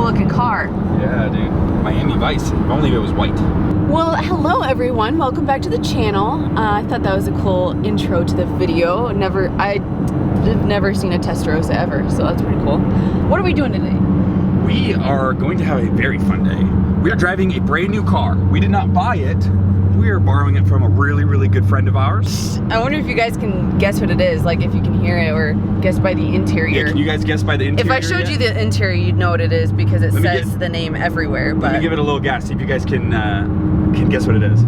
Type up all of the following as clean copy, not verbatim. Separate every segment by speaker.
Speaker 1: looking car.
Speaker 2: Yeah, dude. Miami Vice. If only it was white.
Speaker 1: Well, hello everyone. Welcome back to the channel. I thought that was a cool intro to the video. I've never seen a Testarossa ever, so that's pretty cool. What are we doing today?
Speaker 2: We are going to have a very fun day. We are driving a brand new car. We did not buy it. We are borrowing it from a really, really good friend of ours.
Speaker 1: I wonder if you guys can guess what it is, like if you can hear it or guess by the interior.
Speaker 2: Yeah, can you guys guess by the interior?
Speaker 1: If I showed you the interior, you'd know what it is because it says the name everywhere. But
Speaker 2: let me give it a little guess, see if you guys can guess what it is.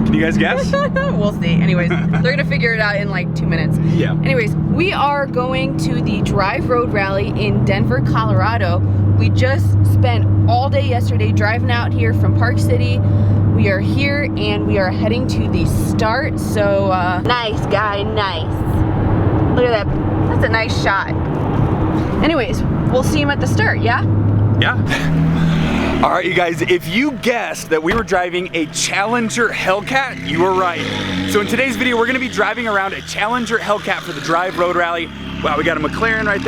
Speaker 2: Can you guys guess?
Speaker 1: We'll see. Anyways, they're gonna figure it out in like 2 minutes.
Speaker 2: Yeah.
Speaker 1: Anyways, we are going to the Drive Road Rally in Denver, Colorado. We just spent all day yesterday driving out here from Park City. We are here and we are heading to the start. So nice guy, nice. Look at that. That's a nice shot. Anyways, we'll see him at the start, yeah?
Speaker 2: Yeah. All right, you guys, if you guessed that we were driving a Challenger Hellcat, you were right. So in today's video, we're gonna be driving around a Challenger Hellcat for the Drive Road Rally. Wow, we got a McLaren right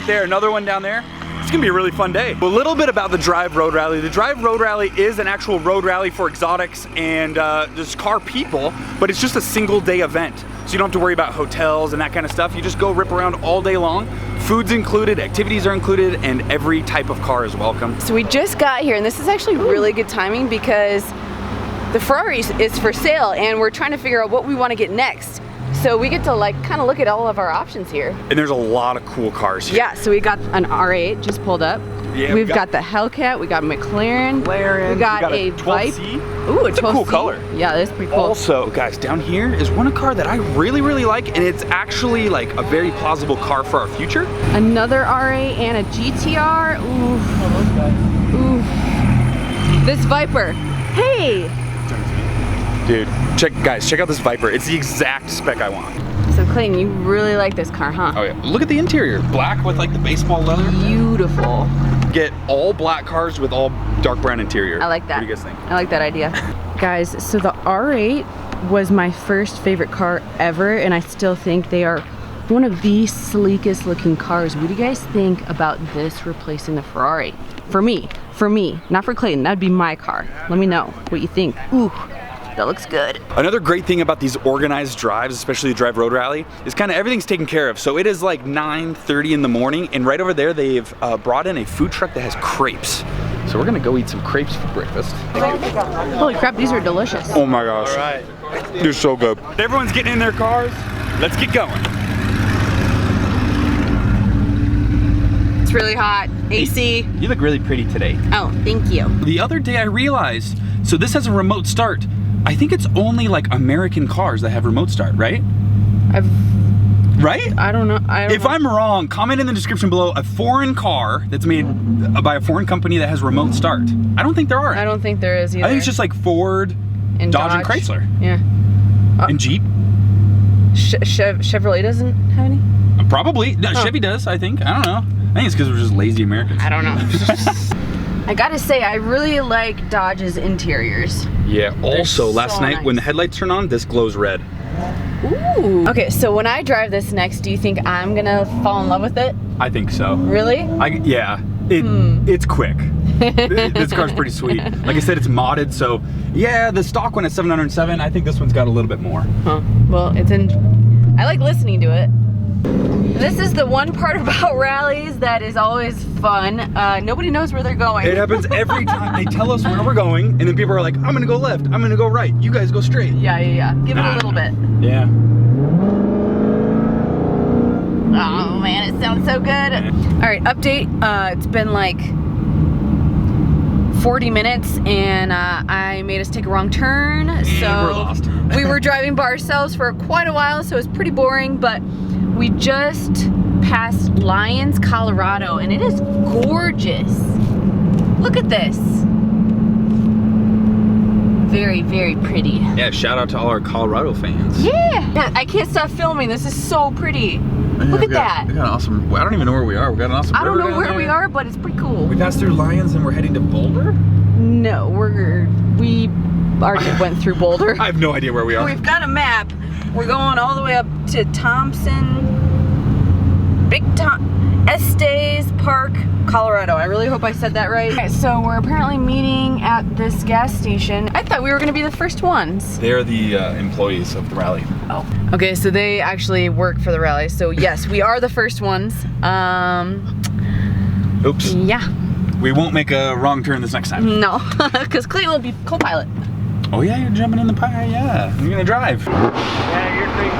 Speaker 2: there, another one down there. It's gonna be a really fun day. A little bit about the Drive Road Rally. The Drive Road Rally is an actual road rally for exotics and just car people, but it's just a single day event. So you don't have to worry about hotels and that kind of stuff. You just go rip around all day long. Food's included, activities are included, and every type of car is welcome.
Speaker 1: So we just got here, and this is actually really good timing because the Ferrari is for sale, and we're trying to figure out what we want to get next. So we get to like kind of look at all of our options here.
Speaker 2: And there's a lot of cool cars here.
Speaker 1: Yeah, so we got an R8 just pulled up.
Speaker 2: Yeah,
Speaker 1: We've got the Hellcat, we got McLaren, we got a Vipe. Ooh, a 12C.
Speaker 2: It's a cool color.
Speaker 1: Yeah, that's pretty cool.
Speaker 2: Also, guys, down here is one car that I really, really like, and it's actually like a very plausible car for our future.
Speaker 1: Another R8 and a GTR. Ooh. Ooh. This Viper. Hey!
Speaker 2: Dude, check out this Viper. It's the exact spec I want.
Speaker 1: So Clayton, you really like this car, huh?
Speaker 2: Oh yeah, look at the interior. Black with like the baseball leather.
Speaker 1: Beautiful.
Speaker 2: Get all black cars with all dark brown interior.
Speaker 1: I like that.
Speaker 2: What do you guys think?
Speaker 1: I like that idea. Guys, so the R8 was my first favorite car ever, and I still think they are one of the sleekest looking cars. What do you guys think about this replacing the Ferrari? For me, not for Clayton. That'd be my car. Let me know what you think. Ooh. That looks good.
Speaker 2: Another great thing about these organized drives, especially the Drive Road Rally, is kind of everything's taken care of. So it is like 9:30 in the morning, and right over there they've brought in a food truck that has crepes. So we're gonna go eat some crepes for breakfast.
Speaker 1: Holy crap, these are delicious.
Speaker 2: Oh my gosh. All right. They're so good. Everyone's getting in their cars. Let's get going.
Speaker 1: It's really hot. AC.
Speaker 2: You look really pretty today.
Speaker 1: Oh, thank you.
Speaker 2: The other day I realized, so this has a remote start. I think it's only like American cars that have remote start, right? Right?
Speaker 1: I don't know.
Speaker 2: If I'm wrong, comment in the description below a foreign car that's made by a foreign company that has remote start. I don't think there are.
Speaker 1: I don't think there is either.
Speaker 2: I think it's just like Ford,
Speaker 1: and
Speaker 2: Dodge, and Chrysler.
Speaker 1: Yeah.
Speaker 2: And Jeep.
Speaker 1: Chevrolet doesn't have any?
Speaker 2: Probably. No, Chevy does, I think. I don't know. I think it's because we're just lazy Americans.
Speaker 1: I don't know. I gotta say, I really like Dodge's interiors.
Speaker 2: Yeah, also
Speaker 1: so
Speaker 2: last night
Speaker 1: nice.
Speaker 2: when the headlights turn on, this glows red.
Speaker 1: Ooh. Okay, so when I drive this next, do you think I'm gonna fall in love with it?
Speaker 2: I think so.
Speaker 1: Really?
Speaker 2: Yeah, it's quick. This car's pretty sweet. Like I said, it's modded, so yeah, the stock one is 707. I think this one's got a little bit more.
Speaker 1: Huh. Well, I like listening to it. This is the one part about rallies that is always fun. Nobody knows where they're going.
Speaker 2: It happens every time. They tell us where we're going, and then people are like, I'm gonna go left, I'm gonna go right, you guys go straight.
Speaker 1: Yeah. Give it a little bit.
Speaker 2: Yeah.
Speaker 1: Oh man, it sounds so good. All right, update. It's been like 40 minutes and I made us take a wrong turn. So
Speaker 2: we're lost.
Speaker 1: We were driving by ourselves for quite a while, so it was pretty boring, but we just passed Lyons, Colorado, and it is gorgeous. Look at this. Very, very pretty.
Speaker 2: Yeah, shout out to all our Colorado fans.
Speaker 1: Yeah, I can't stop filming. This is so pretty. Look at that.
Speaker 2: We got an awesome, I don't even know where we are. We got an awesome
Speaker 1: I don't
Speaker 2: river
Speaker 1: know
Speaker 2: down
Speaker 1: where we
Speaker 2: there.
Speaker 1: are, but it's pretty cool.
Speaker 2: We passed through Lyons and we're heading to Boulder?
Speaker 1: No, we already went through Boulder.
Speaker 2: I have no idea where we are.
Speaker 1: We've got a map. We're going all the way up to Thompson, Big Tom. Estes Park, Colorado. I really hope I said that right. Okay, so we're apparently meeting at this gas station. I thought we were gonna be the first ones.
Speaker 2: They're the employees of the rally.
Speaker 1: Oh. Okay, so they actually work for the rally. So yes, we are the first ones.
Speaker 2: Oops.
Speaker 1: Yeah.
Speaker 2: We won't make a wrong turn this next time.
Speaker 1: No, because Clayton will be co-pilot.
Speaker 2: Oh yeah, you're jumping in the pie, yeah. You're gonna drive.
Speaker 3: Yeah, you're great.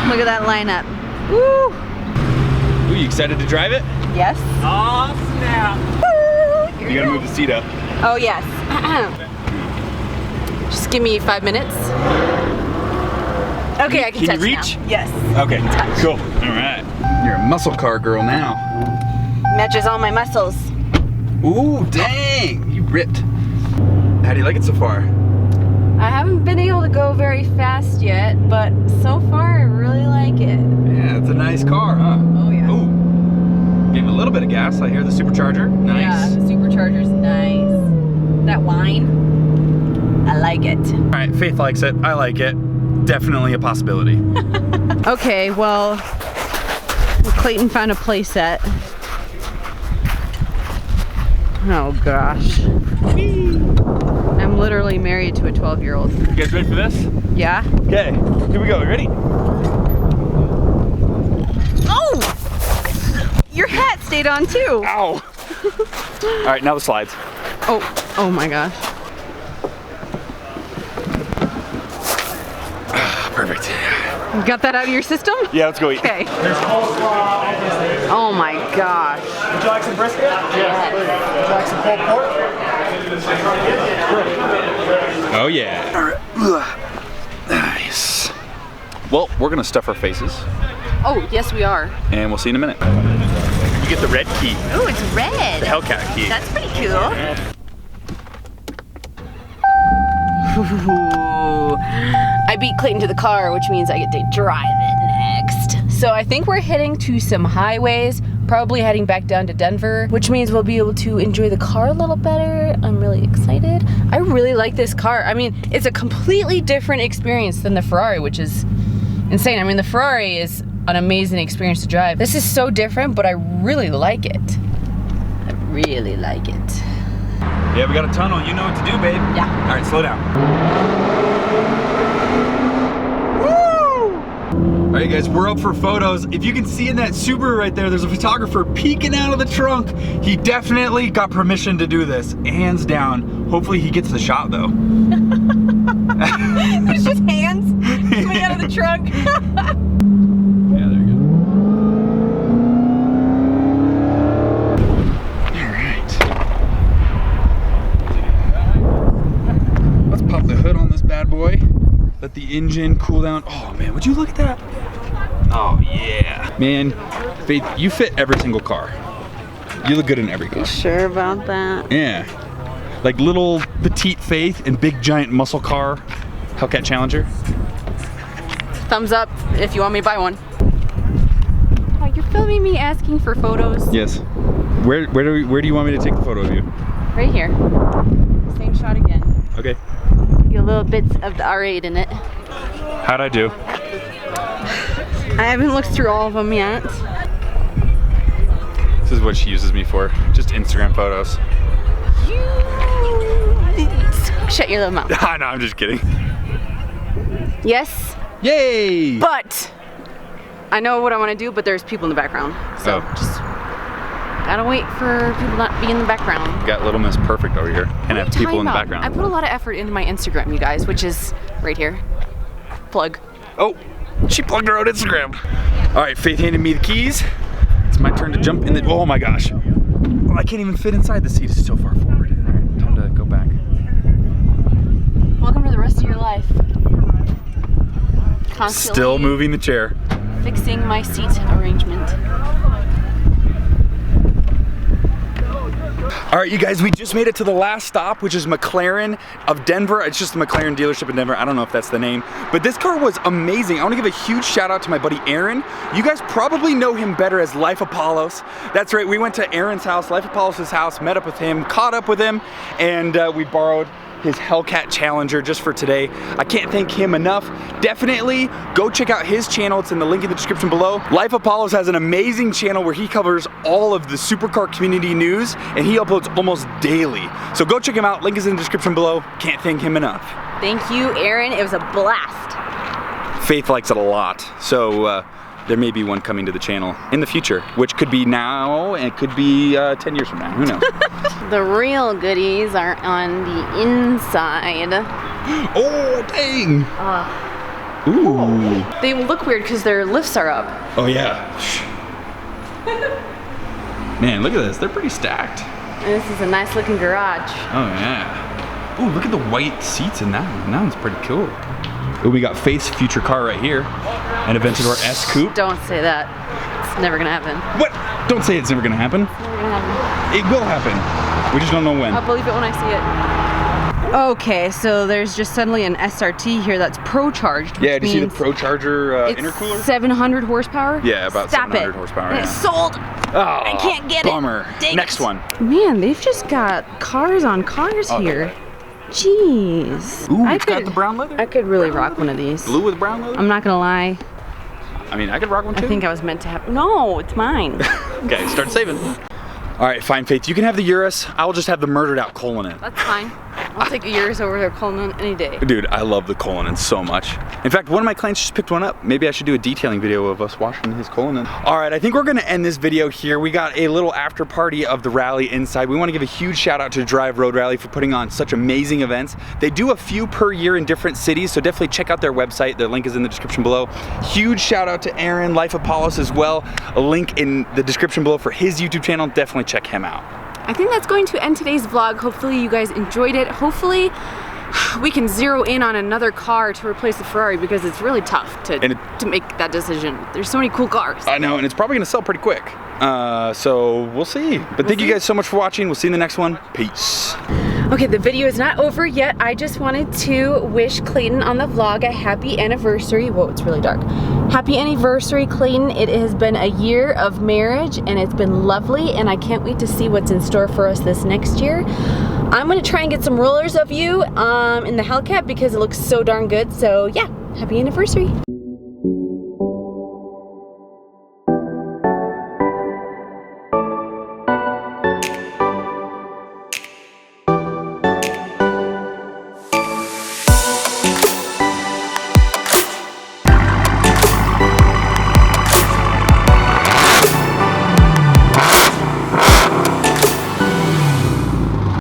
Speaker 1: Look at that lineup. Woo!
Speaker 2: Ooh, you excited to drive it?
Speaker 1: Yes.
Speaker 3: Oh, snap.
Speaker 1: Woo!
Speaker 2: You gotta move the seat up.
Speaker 1: Oh yes. Just give me 5 minutes. Okay, I can touch
Speaker 2: you reach?
Speaker 1: now. Yes.
Speaker 2: Okay, cool. All right. You're a muscle car girl now.
Speaker 1: Matches all my muscles.
Speaker 2: Ooh, dang, you ripped. How do you like it so far?
Speaker 1: I haven't been able to go very fast yet, but so far I really like it.
Speaker 2: Yeah, it's a nice car, huh?
Speaker 1: Oh yeah.
Speaker 2: Ooh. Gave it a little bit of gas. I hear the supercharger. Nice.
Speaker 1: Yeah, the supercharger's nice. That whine, I like it.
Speaker 2: All right, Faith likes it. I like it. Definitely a possibility.
Speaker 1: Okay, well, Clayton found a play set. Oh gosh. I'm literally married to a 12-year-old.
Speaker 2: You guys ready for this?
Speaker 1: Yeah?
Speaker 2: Okay, here we go. Ready?
Speaker 1: Oh! Your hat stayed on too.
Speaker 2: Ow. All right, now the slides.
Speaker 1: Oh my gosh.
Speaker 2: Perfect.
Speaker 1: You got that out of your system?
Speaker 2: Yeah, let's go eat.
Speaker 1: Okay.
Speaker 3: There's coleslaw and this.
Speaker 1: Oh my gosh.
Speaker 3: Would you like some brisket?
Speaker 1: Yes.
Speaker 3: Would you like some pulled pork?
Speaker 2: Oh yeah. All right. Nice. Well, we're gonna stuff our faces,
Speaker 1: Oh, yes we are.
Speaker 2: and we'll see you in a minute. You get the red key,
Speaker 1: Oh, it's red.
Speaker 2: the Hellcat key.
Speaker 1: That's pretty cool. Ooh. I beat Clayton to the car, which means I get to drive it next. So I think we're heading to some highways, probably heading back down to Denver, which means we'll be able to enjoy the car a little better. I'm really excited. I really like this car. I mean, it's a completely different experience than the Ferrari, which is insane. I mean, the Ferrari is an amazing experience to drive. This is so different, but I really like it. I really like it.
Speaker 2: Yeah, we got a tunnel. You know what to do, babe.
Speaker 1: Yeah.
Speaker 2: All right, slow down. All right, guys, we're up for photos. If you can see in that Subaru right there, there's a photographer peeking out of the trunk. He definitely got permission to do this, hands down. Hopefully he gets the shot though.
Speaker 1: There's just hands coming out of the trunk.
Speaker 2: Yeah, there you go. All right. Let's pop the hood on this bad boy. Let the engine cool down. Oh man, would you look at that? Oh yeah. Man, Faith, you fit every single car. You look good in every car.
Speaker 1: Sure about that?
Speaker 2: Yeah. Like little petite Faith and big giant muscle car Hellcat Challenger.
Speaker 1: Thumbs up if you want me to buy one. Oh, you're filming me asking for photos?
Speaker 2: Yes. Where do you want me to take the photo of you?
Speaker 1: Right here. Same shot again.
Speaker 2: Okay.
Speaker 1: Get little bits of the R8 in it.
Speaker 2: How'd I do?
Speaker 1: I haven't looked through all of them yet.
Speaker 2: This is what she uses me for. Just Instagram photos.
Speaker 1: Shut your little mouth.
Speaker 2: No, I'm just kidding.
Speaker 1: Yes,
Speaker 2: Yay!
Speaker 1: but I know what I want to do, but there's people in the background. So just gotta wait for people not be in the background.
Speaker 2: Got Little Miss Perfect over here. And have people in the background.
Speaker 1: I put a lot of effort into my Instagram, you guys, which is right here. Plug.
Speaker 2: Oh, she plugged her own Instagram. All right, Faith handed me the keys. It's my turn to jump in the, oh my gosh. Oh, I can't even fit inside the seat, it's so far forward. All right, time to go back.
Speaker 1: Welcome to the rest of your life. Constantly
Speaker 2: Still moving the chair.
Speaker 1: fixing my seat arrangement.
Speaker 2: All right, you guys, we just made it to the last stop, which is McLaren of Denver. It's just the McLaren dealership in Denver. I don't know if that's the name, but this car was amazing. I want to give a huge shout out to my buddy Aaron. You guys probably know him better as Life Apollos. That's right, we went to Aaron's house, Life Apollos' house, met up with him, caught up with him, and we borrowed his Hellcat Challenger just for today. I can't thank him enough. Definitely go check out his channel. It's in the link in the description below. Life Apollos has an amazing channel where he covers all of the supercar community news, and he uploads almost daily. So go check him out. Link is in the description below. Can't thank him enough.
Speaker 1: Thank you, Aaron. It was a blast.
Speaker 2: Faith likes it a lot. So there may be one coming to the channel in the future, which could be now and it could be 10 years from now. Who knows?
Speaker 1: The real goodies are on the inside.
Speaker 2: Oh, dang. Ooh.
Speaker 1: They look weird because their lifts are up.
Speaker 2: Oh, yeah. Man, look at this. They're pretty stacked.
Speaker 1: And this is a nice looking garage.
Speaker 2: Oh, yeah. Ooh, look at the white seats in that one. That one's pretty cool. Ooh, we got Faith's future car right here. An Aventador S Coupe.
Speaker 1: Don't say that. It's never gonna happen.
Speaker 2: What? Don't say it's never gonna happen.
Speaker 1: It's never gonna happen.
Speaker 2: It will happen. We just don't know when.
Speaker 1: I'll believe it when I see it. Okay, so there's just suddenly an SRT here that's pro-charged.
Speaker 2: Yeah, do you see the Pro Charger intercooler?
Speaker 1: 700 horsepower?
Speaker 2: Yeah, about
Speaker 1: Stop
Speaker 2: 700
Speaker 1: it.
Speaker 2: horsepower.
Speaker 1: And
Speaker 2: Yeah.
Speaker 1: it's sold.
Speaker 2: Oh,
Speaker 1: I can't get
Speaker 2: bummer.
Speaker 1: it. Dang
Speaker 2: Next
Speaker 1: it.
Speaker 2: one.
Speaker 1: Man, they've just got cars on cars here. Jeez.
Speaker 2: Ooh,
Speaker 1: I
Speaker 2: it's got the brown leather.
Speaker 1: I could really rock one of these.
Speaker 2: Blue with brown leather?
Speaker 1: I'm not gonna lie.
Speaker 2: I mean, I could rock one too.
Speaker 1: I think I was meant to have. No, it's mine.
Speaker 2: Okay, start saving. All right, fine, Faith. You can have the Urus. I'll just have the murdered out Cullinan.
Speaker 1: That's fine. I'll take a Urus over their Cullinan any day.
Speaker 2: Dude, I love the Cullinan so much. In fact, one of my clients just picked one up. Maybe I should do a detailing video of us washing his Cullinan. All right, I think we're gonna end this video here. We got a little after party of the rally inside. We wanna give a huge shout out to Drive Road Rally for putting on such amazing events. They do a few per year in different cities, so definitely check out their website. Their link is in the description below. Huge shout out to Aaron, Life Apollos as well. A link in the description below for his YouTube channel. Definitely check him out.
Speaker 1: I think that's going to end today's vlog. Hopefully you guys enjoyed it. Hopefully we can zero in on another car to replace the Ferrari because it's really tough to make that decision. There's so many cool cars.
Speaker 2: I know, and it's probably gonna sell pretty quick. So we'll see. But thank you guys so much for watching. We'll see you in the next one. Peace.
Speaker 1: Okay, the video is not over yet. I just wanted to wish Clayton on the vlog a happy anniversary. Whoa, it's really dark. Happy anniversary, Clayton. It has been a year of marriage and it's been lovely, and I can't wait to see what's in store for us this next year. I'm gonna try and get some rollers of you in the Hellcat because it looks so darn good. So yeah, happy anniversary.